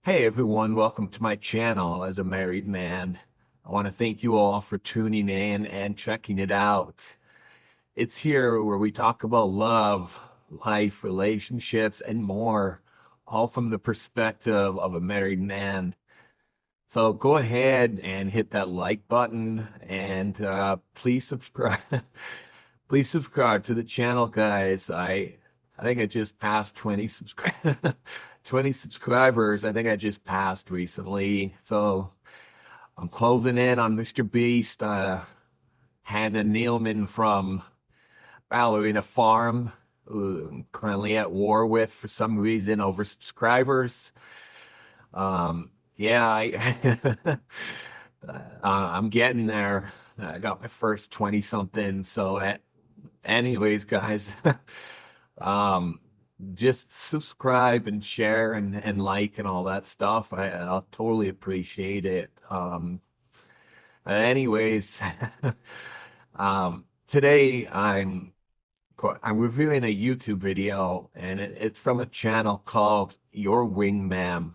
Hey everyone, welcome to my channel as a married man. I want to thank you all for tuning in and checking it out. It's here where we talk about love, life, relationships, and more, all from the perspective of a married man. So go ahead and hit that like button and please subscribe. Please subscribe to the channel, guys. I think I just passed 20 subscribers. I think I just passed recently. So I'm closing in on Mr. Beast, Hannah Nealman from Ballerina Farm, who I'm currently at war with for some reason over subscribers. Yeah, I'm getting there. I got my first 20 something. So, anyways, guys, um, just subscribe and share and like and all that stuff. I'll totally appreciate it. Anyways, today I'm reviewing a YouTube video, and it's from a channel called Your Wingmam.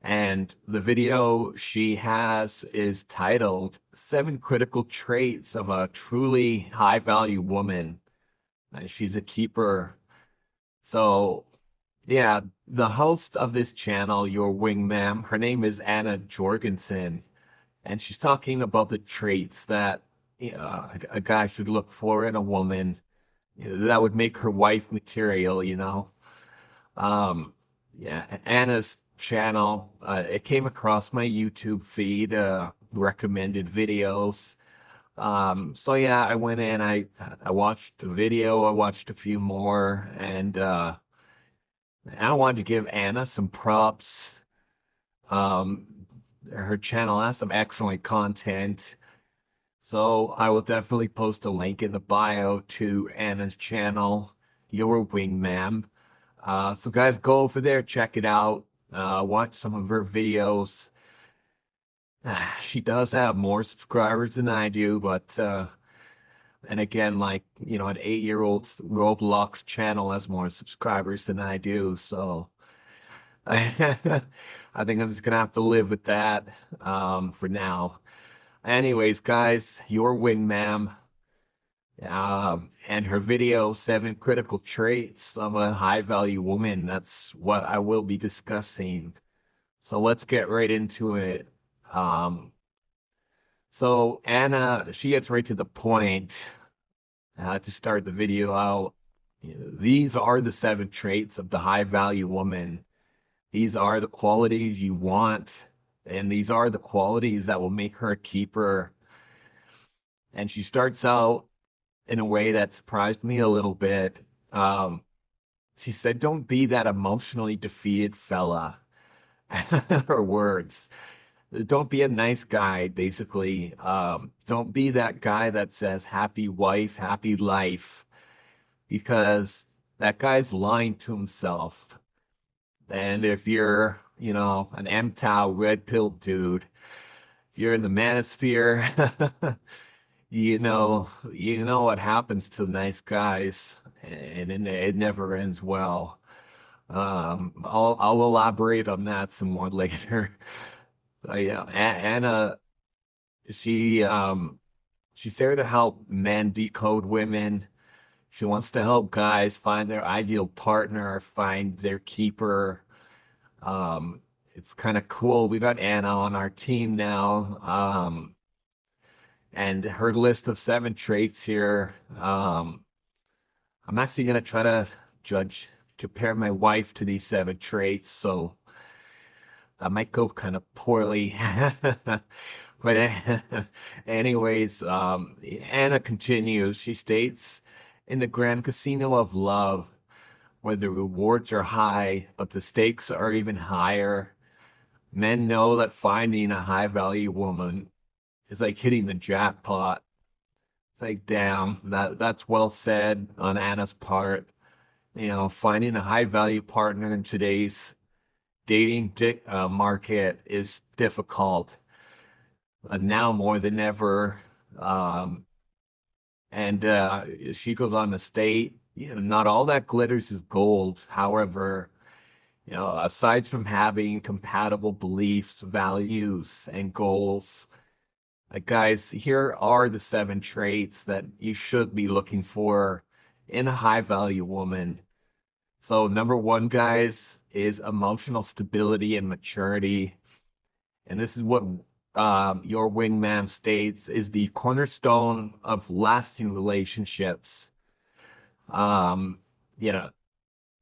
And the video she has is titled Seven Critical Traits of a Truly High Value Woman. And she's a keeper. So, yeah, the host of this channel, Your Wingmam, her name is Anna Jorgensen. And she's talking about the traits that a guy should look for in a woman that would make her wife material. Um, yeah, Anna's channel, it came across my YouTube feed, recommended videos. So yeah, I went in, I watched the video, I watched a few more, and I wanted to give Anna some props. Um, Her channel has some excellent content. So I will definitely post a link in the bio to Anna's channel, Your Wingmam. So guys, go over there, check it out, watch some of her videos. She does have more subscribers than I do, but and again, like, an 8-year-old Roblox channel has more subscribers than I do, so I think I'm just gonna have to live with that for now. Anyways, guys, Your Wingmam, and her video, Seven Critical Traits of a High Value Woman. That's what I will be discussing. So let's get right into it. Um, so Anna, she gets right to the point to start the video out. These are the seven traits of the high value woman. These are the qualities you want, and these are the qualities that will make her a keeper. And she starts out in a way that surprised me a little bit. Um, she said, "Don't be that emotionally defeated fella." Her words. Don't be a nice guy, basically. Don't be that guy that says happy wife, happy life, because that guy's lying to himself. And if you're, an MTOW red pill dude, if you're in the manosphere, you know what happens to nice guys, and it never ends well. I'll elaborate on that some more later. Yeah, Anna, she she's there to help men decode women. She wants to help guys find their ideal partner, find their keeper. Um, it's kind of cool. We got Anna on our team now. And her list of seven traits here. I'm actually gonna try to compare my wife to these seven traits, so that might go kind of poorly. But anyways, Anna continues. She states, in the grand casino of love, where the rewards are high, but the stakes are even higher, men know that finding a high value woman is like hitting the jackpot. It's like, damn, that's well said on Anna's part. Finding a high value partner in today's dating market is difficult, now more than ever. Um, and she goes on to state, not all that glitters is gold. However, Aside from having compatible beliefs, values, and goals, guys, here are the seven traits that you should be looking for in a high value woman. So, number one, guys, is emotional stability and maturity. And this is what your wingman states is the cornerstone of lasting relationships. Um, you know,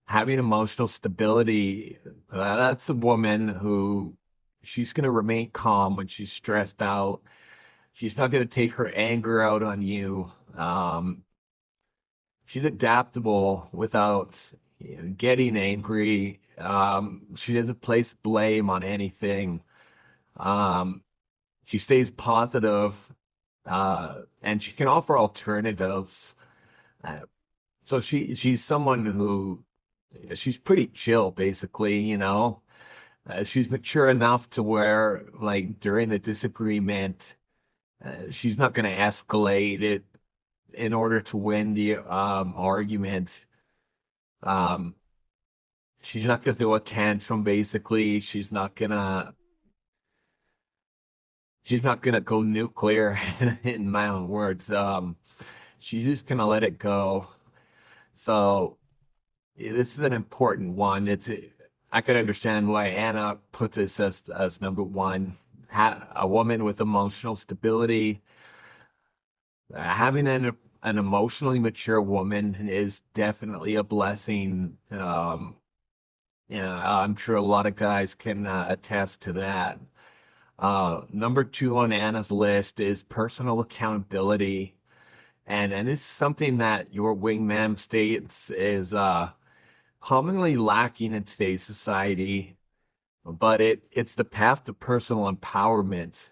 Having emotional stability, that's a woman who she's going to remain calm when she's stressed out. She's not going to take her anger out on you. She's adaptable without getting angry. She doesn't place blame on anything. Um, she stays positive, and she can offer alternatives. Uh, so she's someone who she's pretty chill, basically. She's mature enough to where, like, during a disagreement, she's not going to escalate it in order to win the argument. Um, she's not going to throw a tantrum, basically. She's not gonna go nuclear in my own words. She's just gonna let it go. So this is an important one. I can understand why Anna put this as number one. A woman with emotional stability. Having an emotionally mature woman is definitely a blessing. I'm sure a lot of guys can attest to that. Number two on Anna's list is personal accountability. And this is something that your wingman states is commonly lacking in today's society, but it's the path to personal empowerment.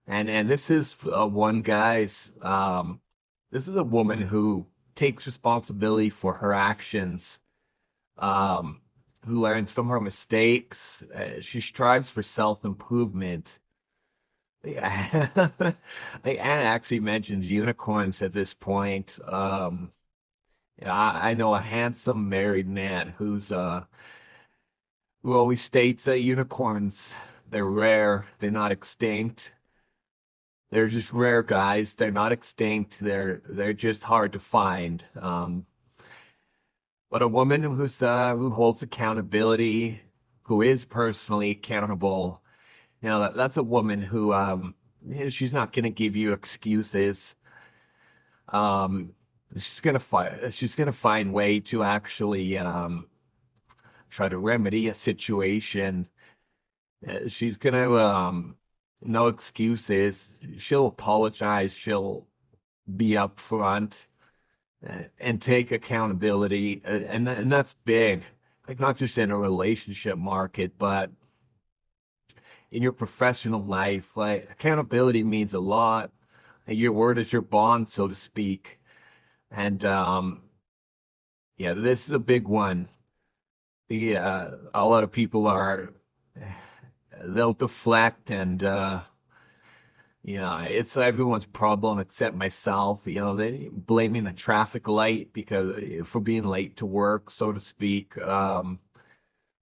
And this is one guy's this is a woman who takes responsibility for her actions, um, who learns from her mistakes. She strives for self-improvement. Yeah. Like Anna actually mentions unicorns at this point. Yeah, I know a handsome married man who always states that unicorns, they're rare, they're not extinct. They're just rare, guys. They're not extinct. They're just hard to find. But a woman who holds accountability, who is personally accountable, that's a woman who she's not going to give you excuses. Um, she's gonna find way to actually try to remedy a situation. She's gonna no excuses. She'll apologize. She'll be upfront and take accountability, and that's big. Like not just in a relationship market, but in your professional life. Like accountability means a lot. And your word is your bond, so to speak. And yeah, this is a big one. Yeah, a lot of people they'll deflect and it's everyone's problem except myself. They blaming the traffic light because for being late to work, so to speak. But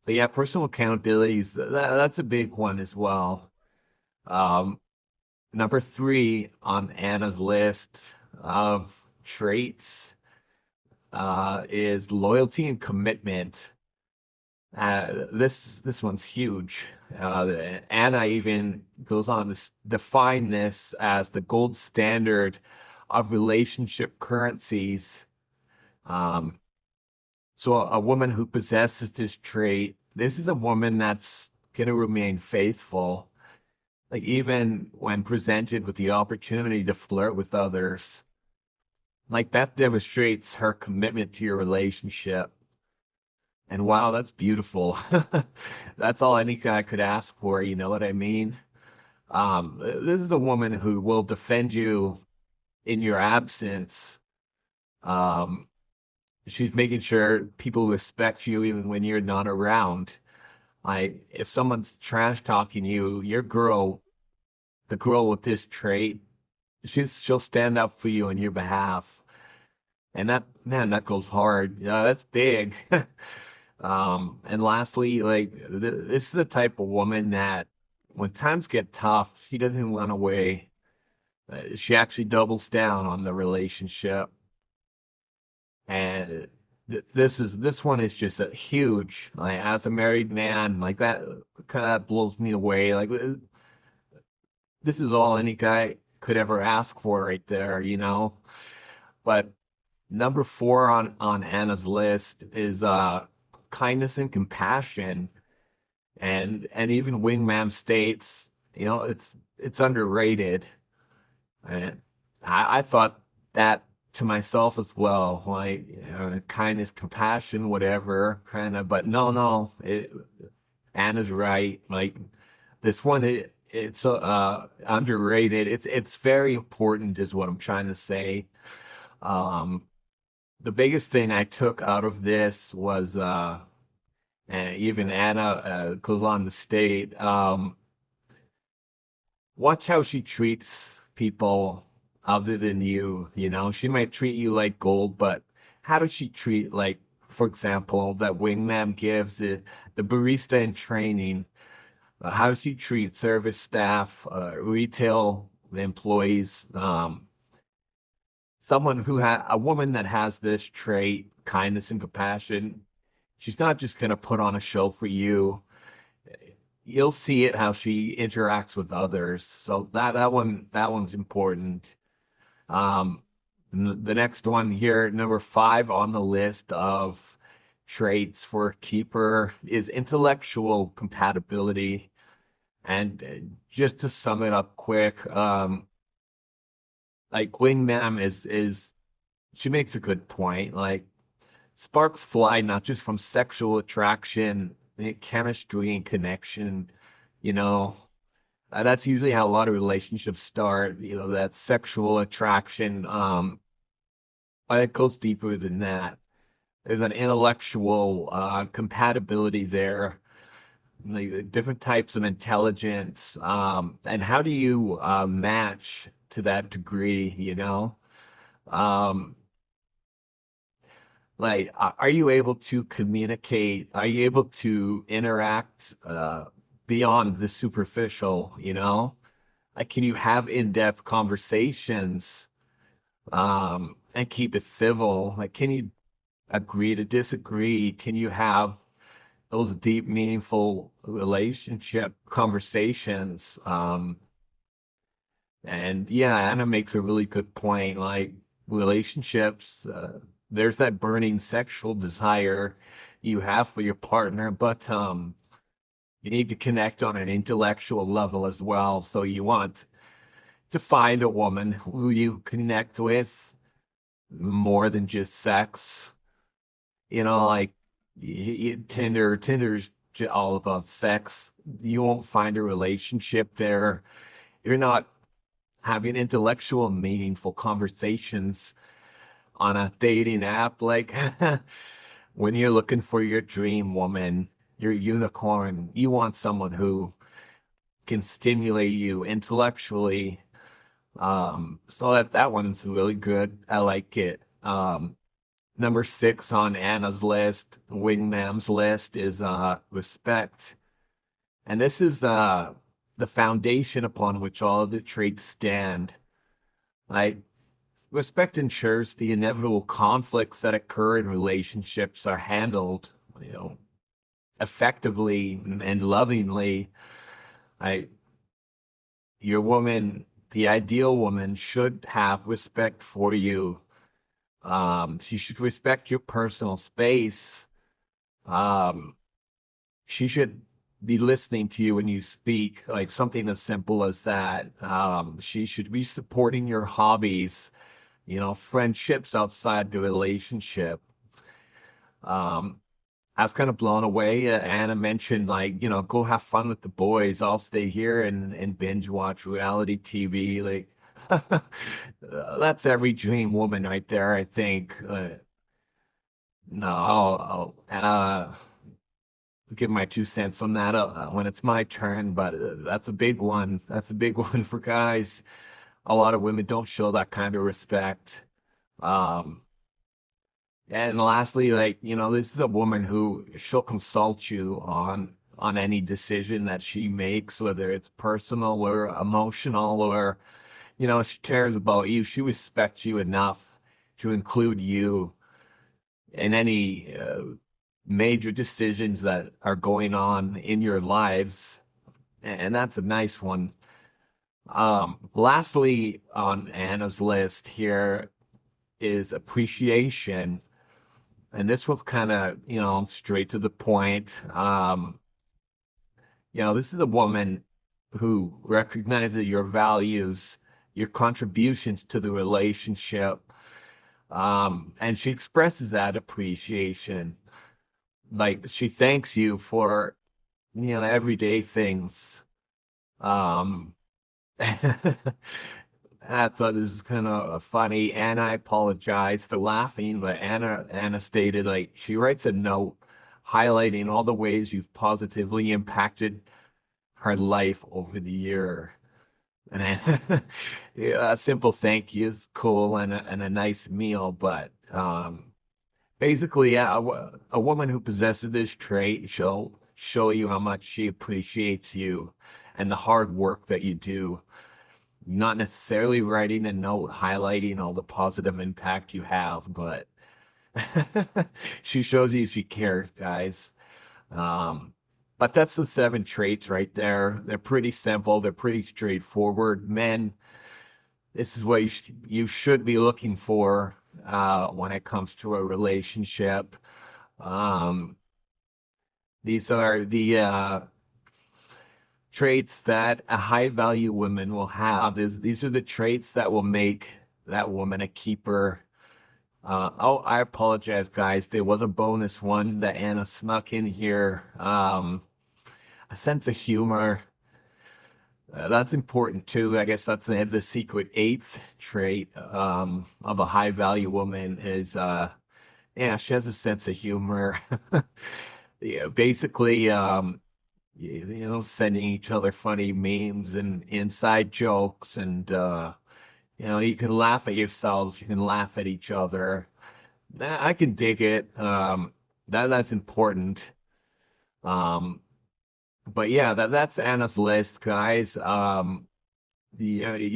yeah, personal accountability that's a big one as well. Um, Number three on Anna's list of traits is loyalty and commitment. This one's huge. Anna even goes on to define this as the gold standard of relationship currencies. Um, so a woman who possesses this trait, this is a woman that's going to remain faithful, like even when presented with the opportunity to flirt with others. Like that demonstrates her commitment to your relationship. And wow, that's beautiful. That's all any guy could ask for, you know what I mean? This is a woman who will defend you in your absence. Um, she's making sure people respect you even when you're not around. Like if someone's trash talking you, the girl with this trait, she'll stand up for you on your behalf. And that, man, that goes hard. Yeah, that's big. And lastly, like this is the type of woman that when times get tough, she doesn't run away. She actually doubles down on the relationship. And this one is just a huge, like as a married man, like that kind of blows me away. Like this is all any guy could ever ask for right there, you know? But number four on Anna's list is kindness and compassion. And even Wingman states, you know, it's underrated. And I thought that to myself as well, like kindness, compassion, whatever, kind of. But no, Anna's right. Like this one, it's underrated. It's very important, is what I'm trying to say. Um, the biggest thing I took out of this was, and even Anna goes on to state, watch how she treats people other than you. You know, she might treat you like gold, but how does she treat, like, for example, that Wingman gives the barista in training? How does she treat service staff, retail employees? Someone who a woman that has this trait, kindness and compassion, she's not just going to put on a show for you. You'll see it how she interacts with others. So that one's important. Um, the next one here, number five on the list of traits for a keeper is intellectual compatibility. And just to sum it up quick, like Wingman is she makes a good point. Like sparks fly not just from sexual attraction, chemistry and connection, you know. That's usually how a lot of relationships start, you know, that sexual attraction. But it goes deeper than that. There's an intellectual compatibility there, like different types of intelligence. And how do you match to that degree, you know? Um, like, are you able to communicate? Are you able to interact beyond the superficial, you know? Like, can you have in-depth conversations and keep it civil? Like, can you agree to disagree? Can you have those deep, meaningful relationship conversations? And yeah, Anna makes a really good point. Like relationships, there's that burning sexual desire you have for your partner, but you need to connect on an intellectual level as well. So you want to find a woman who you connect with more than just sex. You know, like Tinder's all about sex. You won't find a relationship there. You're not having intellectual, meaningful conversations on a dating app. Like when you're looking for your dream woman, your unicorn, you want someone who can stimulate you intellectually. So that one's really good. I like it. Number six on Anna's list, Wingman's list is respect. And this is the foundation upon which all of the traits stand. Like respect ensures the inevitable conflicts that occur in relationships are handled, you know, effectively and lovingly. I your woman, the ideal woman should have respect for you. She should respect your personal space. Um, she should be listening to you when you speak, like something as simple as that. She should be supporting your hobbies, you know, friendships outside the relationship. Um, I was kind of blown away. Anna mentioned, like, you know, go have fun with the boys. I'll stay here and binge watch reality TV. Like, that's every dream woman right there, I think. No, I'll give my 2 cents on that when it's my turn, but that's a big one. That's a big one for guys. A lot of women don't show that kind of respect. Um, And lastly, like, this is a woman who she'll consult you on any decision that she makes, whether it's personal or emotional, or, she cares about you. She respects you enough to include you in any major decisions that are going on in your lives. And that's a nice one. Lastly, on Anna's list here is appreciation. And this was kind of, straight to the point. This is a woman who recognizes your values, your contributions to the relationship, and she expresses that appreciation. Like she thanks you for, everyday things. Um, I thought this is kind of funny, and I apologize for laughing, but Anna stated like she writes a note highlighting all the ways you've positively impacted her life over the year. And yeah, a simple thank you is cool and a nice meal, but basically, yeah, a woman who possesses this trait, she'll show you how much she appreciates you and the hard work that you do. Not necessarily writing a note highlighting all the positive impact you have, but she shows you she cares, guys. Um, but that's the 7 traits right there. They're pretty simple. They're pretty straightforward. Men, this is what you should be looking for when it comes to a relationship. Um, these are the traits that a high value woman will have. These are the traits that will make that woman a keeper. Oh, I apologize, guys. There was a bonus one that Anna snuck in here. A sense of humor. That's important too. I guess that's the secret eighth trait of a high value woman is yeah, she has a sense of humor. Yeah, basically, sending each other funny memes and inside jokes, and you can laugh at yourselves, you can laugh at each other. I can dig it. That's important. Um, but yeah, that's Anna's list, guys. You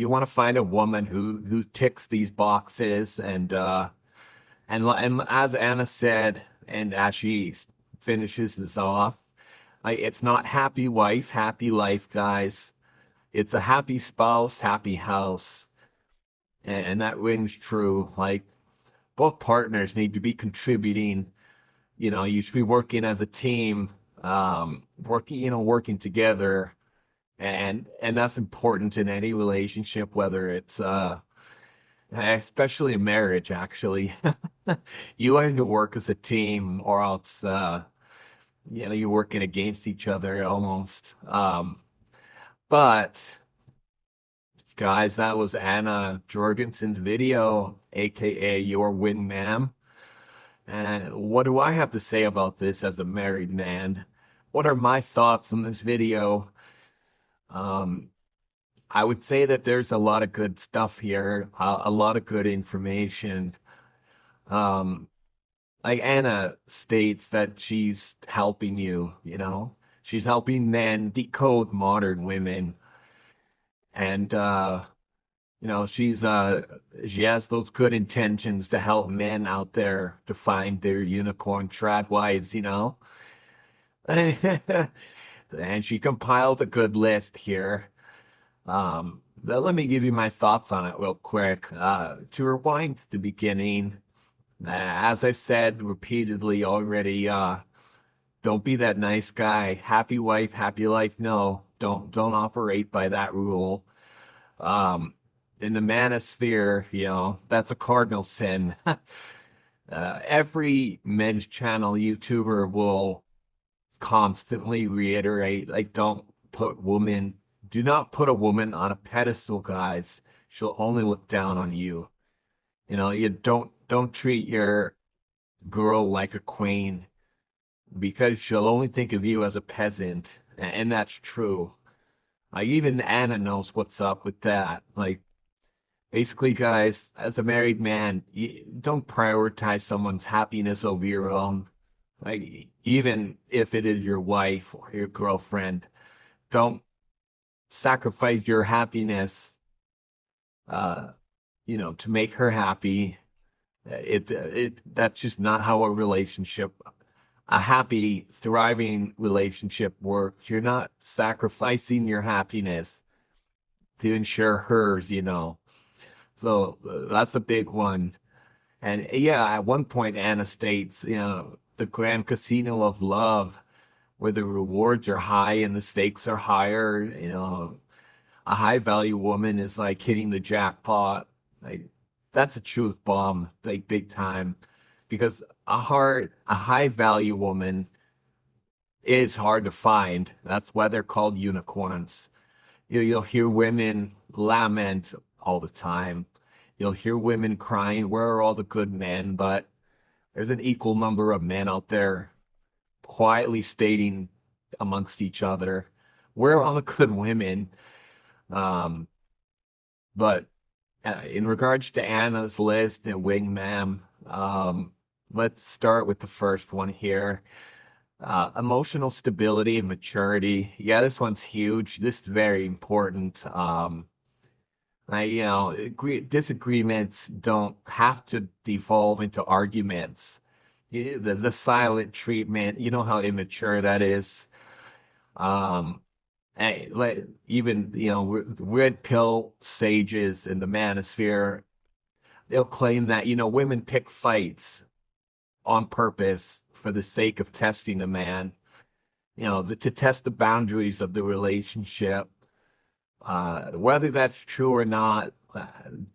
want to find a woman who ticks these boxes, and as Anna said, and as she finishes this off, it's not happy wife, happy life, guys. It's a happy spouse, happy house, and that rings true. Like both partners need to be contributing. You should be working as a team, working together, and that's important in any relationship, whether it's especially in marriage, actually. You learn to work as a team, or else you're working against each other almost. But guys, that was Anna Jorgensen's video, aka Your Wingmam. And what do I have to say about this as a married man? What are my thoughts on this video? Um, I would say that there's a lot of good stuff here, a lot of good information. Um, like Anna states that she's helping you, she's helping men decode modern women. And she has those good intentions to help men out there to find their unicorn trad wives. And she compiled a good list here. Let me give you my thoughts on it real quick. To rewind to the beginning, as I said repeatedly already, don't be that nice guy. Happy wife, happy life. No, don't operate by that rule. Um, in the manosphere, that's a cardinal sin. Every men's channel YouTuber will constantly reiterate, like, do not put a woman on a pedestal, guys. She'll only look down on you. You don't treat your girl like a queen because she'll only think of you as a peasant, and that's true. Even Anna knows what's up with that. Like, Basically, guys, as a married man, you don't prioritize someone's happiness over your own. Like, even if it is your wife or your girlfriend, don't sacrifice your happiness, uh, to make her happy. That's just not how a happy, thriving relationship works. You're not sacrificing your happiness to ensure hers. So that's a big one. And yeah, at one point, Anna states, the grand casino of love, where the rewards are high and the stakes are higher. A high value woman is like hitting the jackpot. Like, that's a truth bomb, like big time. Because a high value woman is hard to find. That's why they're called unicorns. You'll hear women lament all the time. You'll hear women crying, where are all the good men? But there's an equal number of men out there quietly stating amongst each other, where are all the good women? Um, but in regards to Anna's list and Wingmam, let's start with the first one here. Emotional stability and maturity. Yeah, this one's huge. This is very important. Disagreements don't have to devolve into arguments. The silent treatment, you know how immature that is. Um, Even, red pill sages in the manosphere, they'll claim that, women pick fights on purpose for the sake of testing a man, to test the boundaries of the relationship. Whether that's true or not,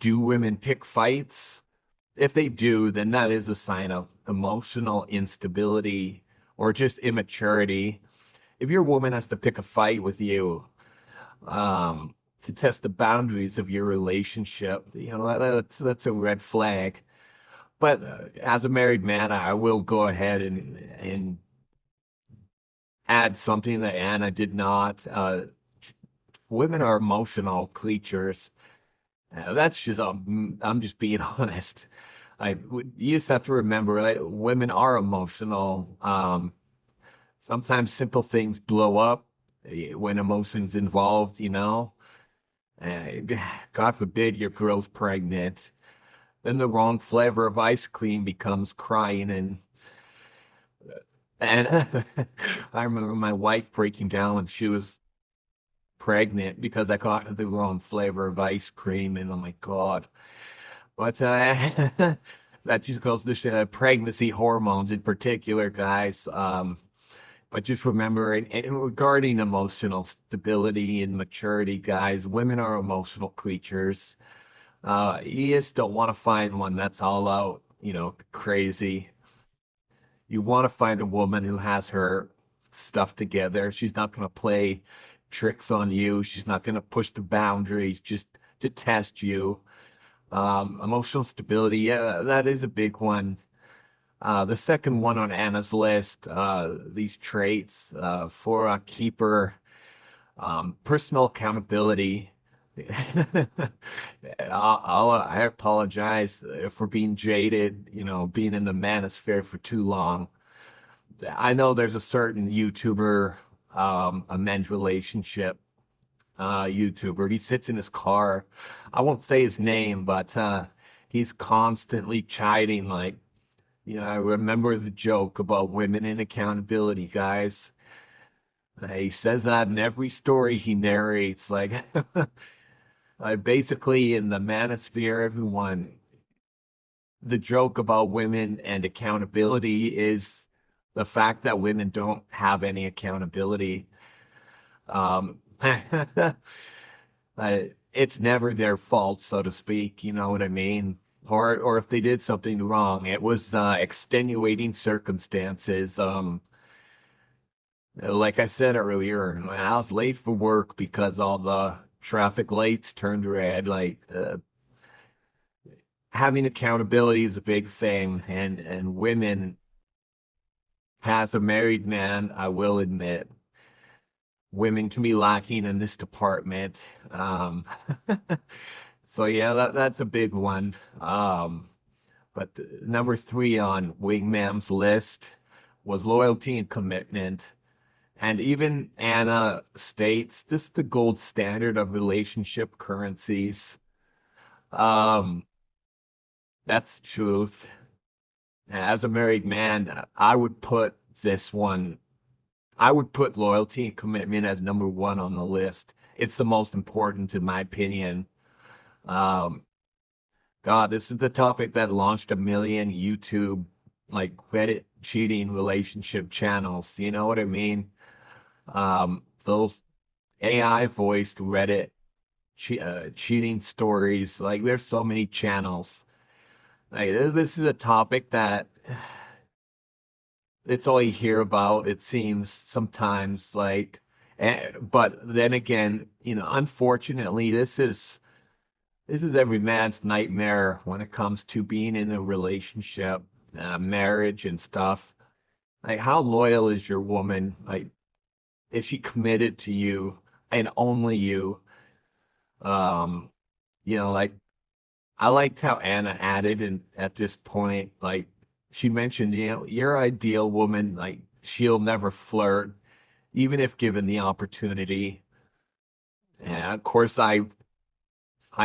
do women pick fights? If they do, then that is a sign of emotional instability or just immaturity. If your woman has to pick a fight with you, to test the boundaries of your relationship, that's a red flag. But as a married man, I will go ahead and add something that Anna did not. Women are emotional creatures. That's just I'm just being honest. You just have to remember, women are emotional. Sometimes simple things blow up when emotions involved. God forbid your girl's pregnant. Then the wrong flavor of ice cream becomes crying and I remember my wife breaking down when she was pregnant because I got the wrong flavor of ice cream, and oh my God. But that just goes to pregnancy hormones in particular, guys. But just remember, and regarding emotional stability and maturity, guys, women are emotional creatures. You just don't want to find one that's all out, crazy. You want to find a woman who has her stuff together. She's not going to play tricks on you. She's not going to push the boundaries just to test you. Emotional stability, yeah, that is a big one. The second one on Anna's list, these traits for a keeper, personal accountability. I apologize for being jaded, being in the manosphere for too long. I know there's a certain YouTuber, a men's relationship YouTuber. He sits in his car. I won't say his name, but he's constantly chiding, like, I remember the joke about women and accountability, guys. He says that in every story he narrates. Like, basically, in the manosphere, everyone, the joke about women and accountability is the fact that women don't have any accountability. Um, it's never their fault, so to speak. You know what I mean? Or if they did something wrong, it was extenuating circumstances. Like I said earlier, when I was late for work because all the traffic lights turned red. Like, having accountability is a big thing, and women, as a married man, I will admit, women can be lacking in this department. So yeah, that's a big one. But number three on Wingmam's list was loyalty and commitment. And even Anna states this is the gold standard of relationship currencies. Um, that's the truth. As a married man, I would put this one, I would put loyalty and commitment as number one on the list. It's the most important, in my opinion. Um, God, this is the topic that launched a million YouTube, like Reddit cheating relationship channels. You know what I mean? Those AI voiced Reddit cheating stories. Like, there's so many channels. Like, this is a topic that it's all you hear about, it seems sometimes. Like, but then again, unfortunately, this is every man's nightmare when it comes to being in a relationship, marriage and stuff. Like, how loyal is your woman? Like, is she committed to you and only you? Um, like, I liked how Anna added and at this point, like, she mentioned, your ideal woman, like, she'll never flirt, even if given the opportunity. And of course, I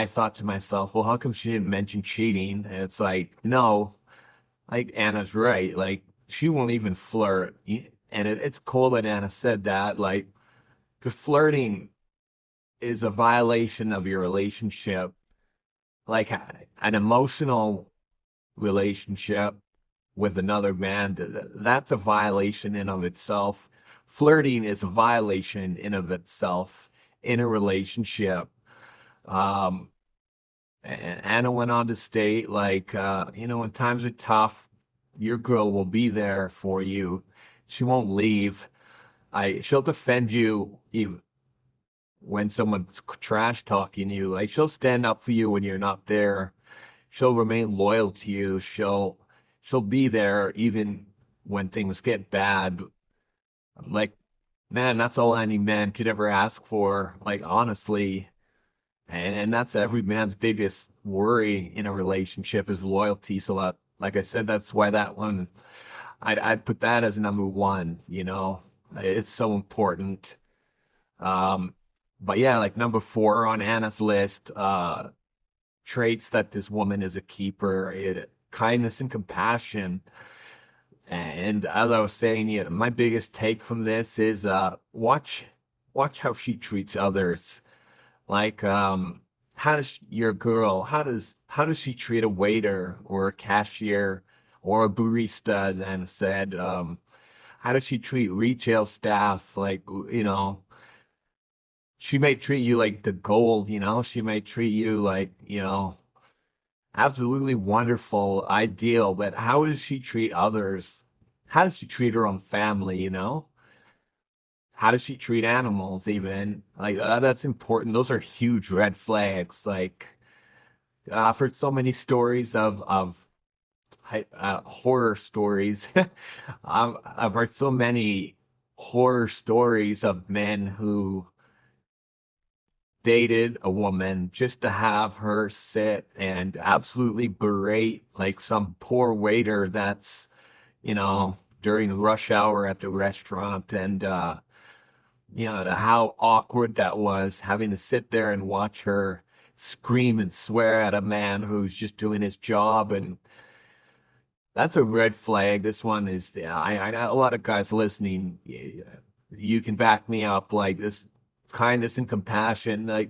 thought to myself, well, how come she didn't mention cheating? And it's like, no, like Anna's right. Like, she won't even flirt. And it's cool that Anna said that, like, because flirting is a violation of your relationship. Like, an emotional relationship with another man, that's a violation in of itself. Flirting is a violation in of itself in a relationship. Um, and Anna went on to state, like, when times are tough, your girl will be there for you. She won't leave. She'll defend you even when someone's trash talking you. Like, she'll stand up for you when you're not there. She'll remain loyal to you. She'll be there even when things get bad. Like, man, that's all any man could ever ask for. Like, honestly, and that's every man's biggest worry in a relationship is loyalty. So that, like I said, that's why that one I'd put that as number one. It's so important. Um, but yeah, like number four on Anna's list, traits that this woman is a keeper, kindness and compassion. And as I was saying, my biggest take from this is watch how she treats others. Like, how does your girl, how does she treat a waiter or a cashier or a barista? Then said, how does she treat retail staff? Like, she may treat you like the gold, she may treat you like, absolutely wonderful, ideal, but how does she treat others? How does she treat her own family, How does she treat animals even? Like, that's important. Those are huge red flags. Like, I've heard so many stories of horror stories. I've heard so many horror stories of men who dated a woman just to have her sit and absolutely berate like some poor waiter that's, during rush hour at the restaurant. And how awkward that was having to sit there and watch her scream and swear at a man who's just doing his job. And that's a red flag. This one is, yeah, I know a lot of guys listening. You can back me up. Like, this kindness and compassion, like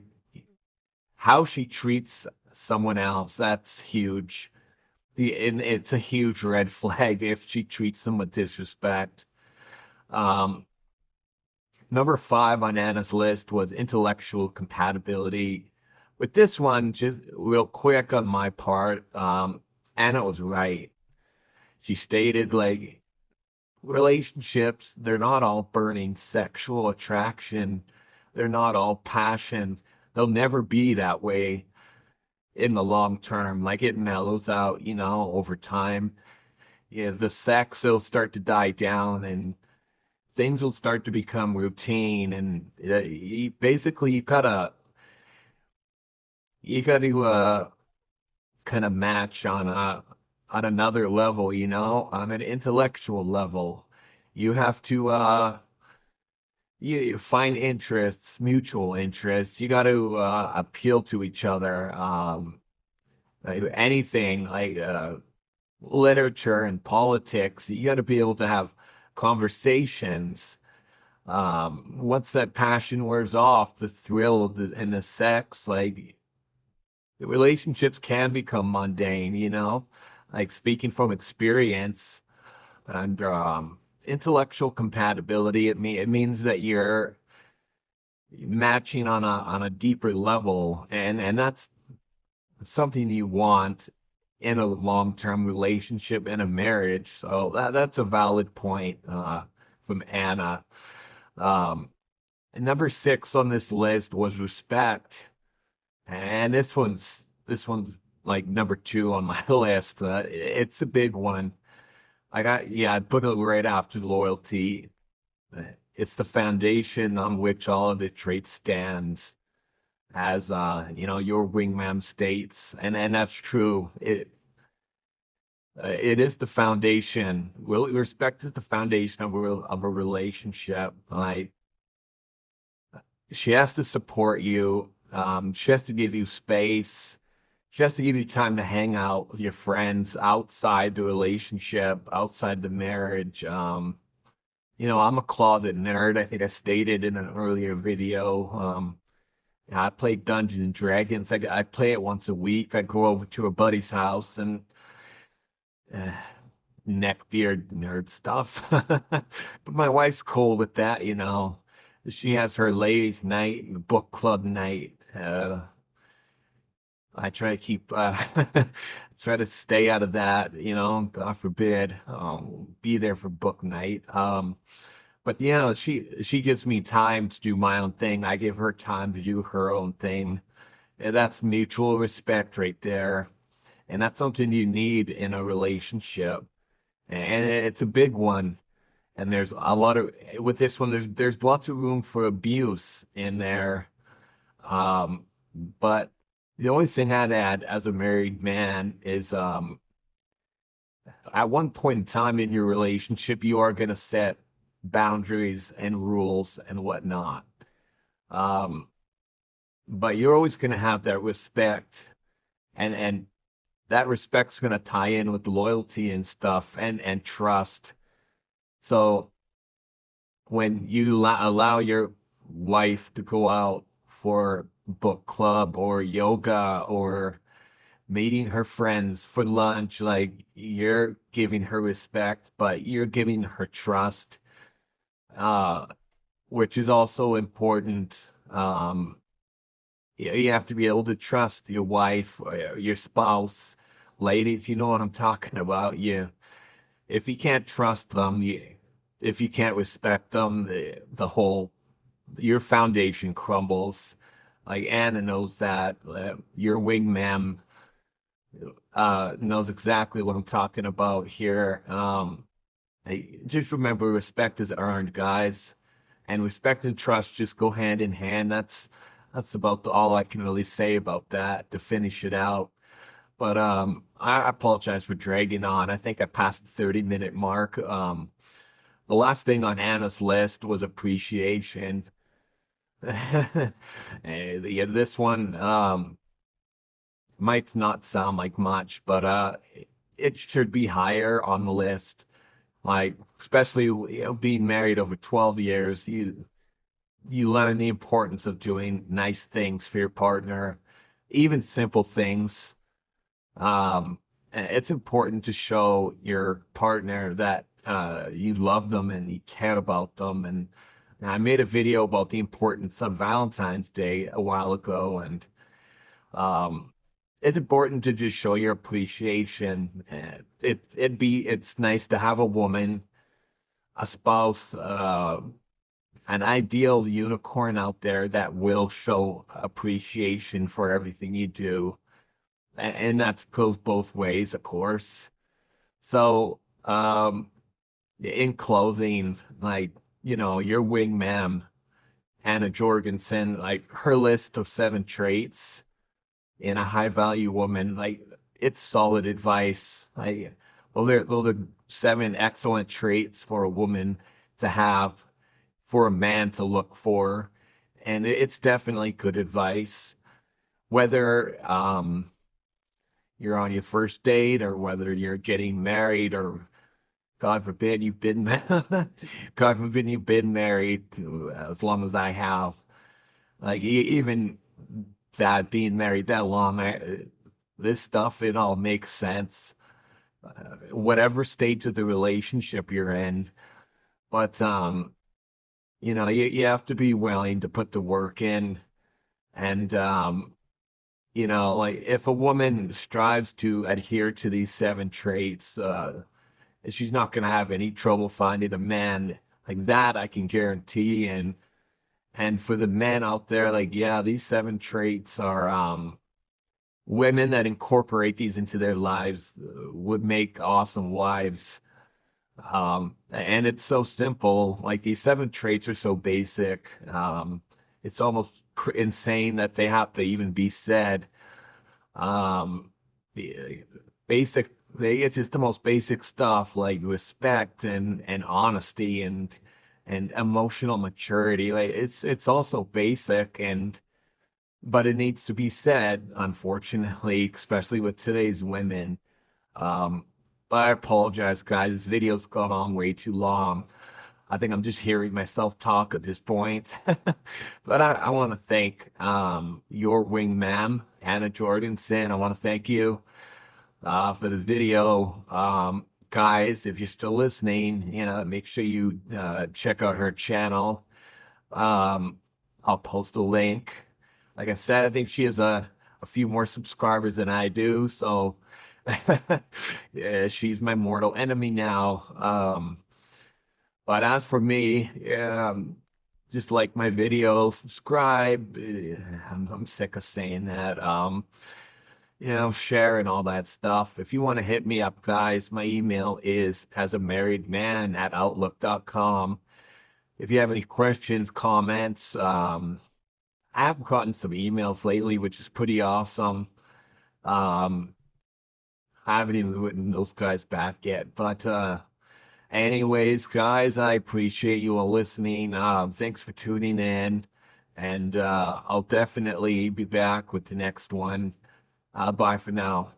how she treats someone else, that's huge. And it's a huge red flag if she treats them with disrespect. Um, Number five on Anna's list was intellectual compatibility. With this one, just real quick on my part, Anna was right. She stated, like, relationships, they're not all burning sexual attraction. They're not all passion. They'll never be that way in the long term. Like, it mellows out, over time. Yeah, the sex will start to die down and things will start to become routine. And basically, you gotta you got to kind of match on another level, on an intellectual level. You have to you find interests, mutual interests. You got to appeal to each other. Like anything like literature and politics, you got to be able to have conversations. Once that passion wears off, the thrill of and the sex, like the relationships can become mundane, like speaking from experience and intellectual compatibility. It means that you're matching on a deeper level, and that's something you want in a long-term relationship in a marriage. So that's a valid point from Anna. Um, and number six on this list was respect, and this one's like number two on my list. It's a big one. I put it right after loyalty. It's the foundation on which all of the traits stands, as your wingman states, and that's true. It is the foundation. Respect is the foundation of a relationship. Like she has to support you. She has to give you space. She has to give you time to hang out with your friends outside the relationship, outside the marriage. I'm a closet nerd. I think I stated in an earlier video. I play Dungeons and Dragons. I play it once a week. I go over to a buddy's house and uh, neckbeard nerd stuff. But my wife's cool with that. She has her ladies' night and book club night. I try to keep try to stay out of that, God forbid, be there for book night. But she gives me time to do my own thing. I give her time to do her own thing. And that's mutual respect right there. And that's something you need in a relationship. And it's a big one. And there's a lot of with this one, there's lots of room for abuse in there. Um, but the only thing I'd add as a married man is at one point in time in your relationship, you are gonna set boundaries and rules and whatnot. Um, but you're always gonna have that respect, and that respect's gonna tie in with loyalty and stuff and trust. So when you allow your wife to go out for book club or yoga or meeting her friends for lunch, like you're giving her respect, but you're giving her trust, uh, which is also important. You have to be able to trust your wife or your spouse. Ladies, you know what I'm talking about. If you can't trust them, if you can't respect them, the whole your foundation crumbles. Like Anna knows that. Your wingman knows exactly what I'm talking about here. Just remember, respect is earned, guys, and respect and trust just go hand in hand. That's about all I can really say about that to finish it out. But I apologize for dragging on. I think I passed the 30-minute mark. The last thing on Anna's list was appreciation. Yeah, this one might not sound like much, but it should be higher on the list. Like, especially being married over 12 years, you learn the importance of doing nice things for your partner, even simple things. Um, it's important to show your partner that you love them and you care about them. And I made a video about the importance of Valentine's Day a while ago, and um, it's important to just show your appreciation. It's nice to have a woman, a spouse, an ideal unicorn out there that will show appreciation for everything you do. And that goes both ways, of course. So, in closing, like, your wingman, Hannah Jorgensen, like her list of seven traits in a high value woman, like it's solid advice. Those are 7 excellent traits for a woman to have, for a man to look for. And it's definitely good advice. Whether you're on your first date or whether you're getting married or God forbid you've been God forbid you've been married to, as long as I have. Like even that being married that long, this stuff it all makes sense. Whatever stage of the relationship you're in, but you have to be willing to put the work in, and like if a woman strives to adhere to these 7 traits, she's not going to have any trouble finding a man like that. I can guarantee. And for the men out there, like, yeah, these 7 traits are women that incorporate these into their lives would make awesome wives. And it's so simple. Like these 7 traits are so basic. It's almost insane that they have to even be said. The basic, it's just the most basic stuff like respect and honesty and emotional maturity. Like it's also basic, but it needs to be said, unfortunately, especially with today's women. Um, but I apologize, guys. This video's gone on way too long. I think I'm just hearing myself talk at this point. But I want to thank your wingman, Anna Jorgensen. I want to thank you for the video. Guys, if you're still listening, make sure you check out her channel. Um, I'll post a link. Like I said, I think she has a few more subscribers than I do, so yeah, she's my mortal enemy now. But as for me, just like my video, subscribe. I'm sick of saying that. Share and all that stuff. If you want to hit me up, guys, my email is asamarriedman@outlook.com. If you have any questions, comments, I have gotten some emails lately, which is pretty awesome. Um, I haven't even written those guys back yet, but anyways, guys, I appreciate you all listening. Thanks for tuning in, and I'll definitely be back with the next one. Bye for now.